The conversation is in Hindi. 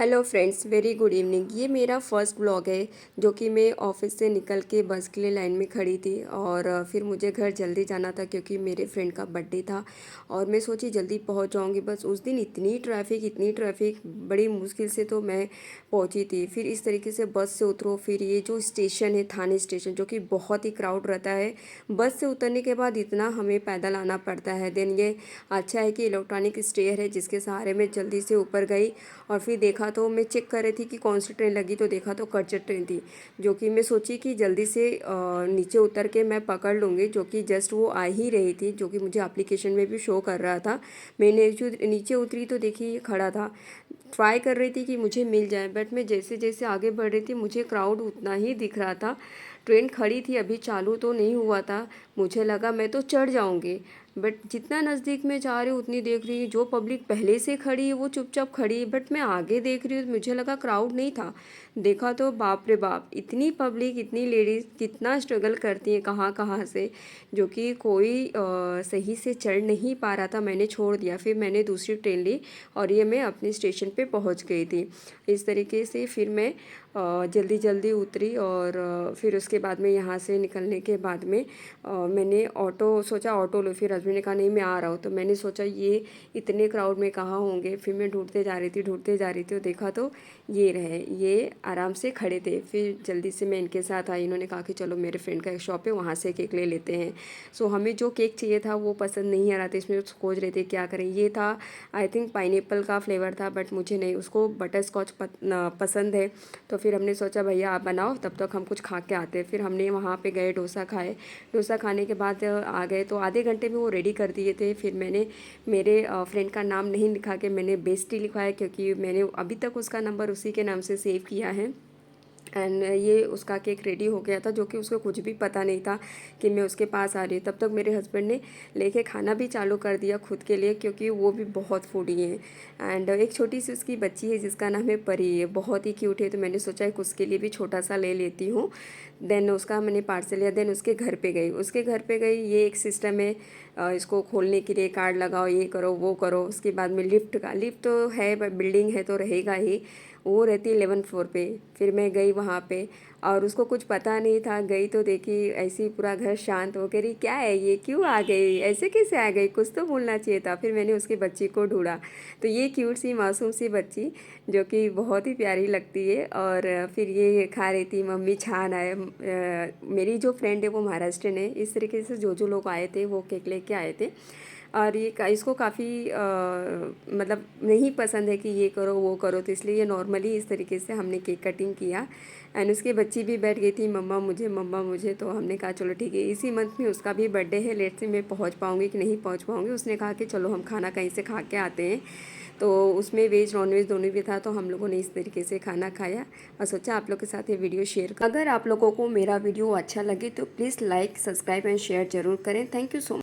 Hello friends, very good evening. ये मेरा फर्स्ट ब्लॉग है जो कि मैं ऑफिस से निकल के बस के लिए लाइन में खड़ी थी और फिर मुझे घर जल्दी जाना था क्योंकि मेरे फ्रेंड का बर्थडे था और मैं सोची जल्दी पहुंच जाऊंगी। बस उस दिन इतनी ट्रैफिक बड़ी मुश्किल से तो मैं पहुंची थी। फिर इस तरीके से बस से उतरो, फिर ये जो स्टेशन है थाने स्टेशन, जो कि बहुत ही क्राउड रहता है। बस से उतरने के बाद इतना हमें पैदल आना पड़ता है। देन ये अच्छा है कि इलेक्ट्रॉनिक स्टेयर है जिसके सहारे मैं जल्दी से ऊपर गई और फिर देखा तो मैं चेक कर रही थी कि कौन सी ट्रेन लगी, तो देखा तो कर्जत ट्रेन थी, जो कि मैं सोची कि जल्दी से नीचे उतर के मैं पकड़ लूँगी, जो कि जस्ट वो आ ही रही थी, जो कि मुझे एप्लीकेशन में भी शो कर रहा था। मैंने जो नीचे उतरी तो देखी ये खड़ा था, ट्राई कर रही थी कि मुझे मिल जाए, बट मैं जैसे जैसे आगे बढ़ रही थी मुझे क्राउड उतना ही दिख रहा था। ट्रेन खड़ी थी, अभी चालू तो नहीं हुआ था। मुझे लगा मैं तो चढ़ जाऊंगी, बट जितना नज़दीक में जा रही हूँ उतनी देख रही हूँ जो पब्लिक पहले से खड़ी है वो चुपचाप खड़ी है, बट मैं आगे देख रही हूँ, मुझे लगा क्राउड नहीं था। देखा तो बाप रे बाप, इतनी पब्लिक, इतनी लेडीज़ कितना स्ट्रगल करती हैं कहाँ कहाँ से, जो कि कोई सही से चढ़ नहीं पा रहा था। मैंने छोड़ दिया, फिर मैंने दूसरी ट्रेन ली और ये मैं अपने स्टेशन पे पहुंच गई थी। इस तरीके से फिर मैं जल्दी जल्दी उतरी और फिर उसके बाद में यहाँ से निकलने के बाद में मैंने सोचा ऑटो लो। फिर हस्बैंड ने कहा नहीं मैं आ रहा हूँ, तो मैंने सोचा ये इतने क्राउड में कहाँ होंगे। फिर मैं ढूंढते जा रही थी और देखा तो ये रहे, ये आराम से खड़े थे। फिर जल्दी से मैं इनके साथ आई, इन्होंने कहा कि चलो मेरे फ्रेंड का एक शॉप है वहाँ से केक ले लेते हैं। सो हमें जो केक चाहिए था वो पसंद नहीं आ रहा था, इसमें सोच रहे थे क्या करें। ये था आई थिंक पाइनएप्पल का फ्लेवर था, बट मुझे नहीं, उसको बटर स्कॉच पसंद है। तो फिर हमने सोचा भैया आप बनाओ, तब तक हम कुछ खा के आते हैं। फिर हमने वहाँ पे गए, डोसा खाए। डोसा खाने के बाद आ गए तो आधे घंटे में वो रेडी कर दिए थे। फिर मैंने मेरे फ्रेंड का नाम नहीं लिखा के मैंने बेस्टी लिखवाया, क्योंकि मैंने अभी तक उसका नंबर उसी के नाम से सेव किया है। एंड ये उसका केक रेडी हो गया था, जो कि उसको कुछ भी पता नहीं था कि मैं उसके पास आ रही हूँ। तब तक मेरे हस्बैंड ने लेके खाना भी चालू कर दिया खुद के लिए, क्योंकि वो भी बहुत फूडी हैं। एंड एक छोटी सी उसकी बच्ची है जिसका नाम है परी, है बहुत ही क्यूट है, तो मैंने सोचा कि उसके लिए भी छोटा सा ले लेती हूँ। देन उसका मैंने पार्सल लिया। देन उसके घर पे गई। ये एक सिस्टम है, इसको खोलने के लिए कार्ड लगाओ, ये करो वो करो। उसके बाद में लिफ्ट तो है, बिल्डिंग है तो रहेगा ही। वो रहती है 11th फ्लोर पे। फिर मैं गई वहाँ पे और उसको कुछ पता नहीं था। गई तो देखी ऐसे ही पूरा घर शांत हो, कह रही क्या है ये, क्यों आ गई, ऐसे कैसे आ गई, कुछ तो बोलना चाहिए था। फिर मैंने उसकी बच्ची को ढूंढा, तो ये क्यूट सी मासूम सी बच्ची जो कि बहुत ही प्यारी लगती है। और फिर ये खा रही थी, मम्मी छान आए। मेरी जो फ्रेंड है वो महाराष्ट्र है। इस तरीके से जो लोग आए थे वो केक लेके आए थे। और इसको काफ़ी मतलब नहीं पसंद है कि ये करो वो करो, तो इसलिए ये नॉर्मली इस तरीके से हमने केक कटिंग किया। एंड उसकी बच्ची भी बैठ गई थी, मम्मा मुझे। तो हमने कहा चलो ठीक है, इसी मंथ में उसका भी बर्थडे है। लेट से मैं पहुंच पाऊँगी कि नहीं पहुंच पाऊँगी। उसने कहा कि चलो हम खाना कहीं से खा के आते हैं। तो उसमें वेज नॉन वेज दोनों भी था, तो हम लोगों ने इस तरीके से खाना खाया और सोचा आप लोग के साथ ये वीडियो शेयर कर। अगर आप लोगों को मेरा वीडियो अच्छा लगे तो please like, subscribe and share ज़रूर करें। Thank you so much.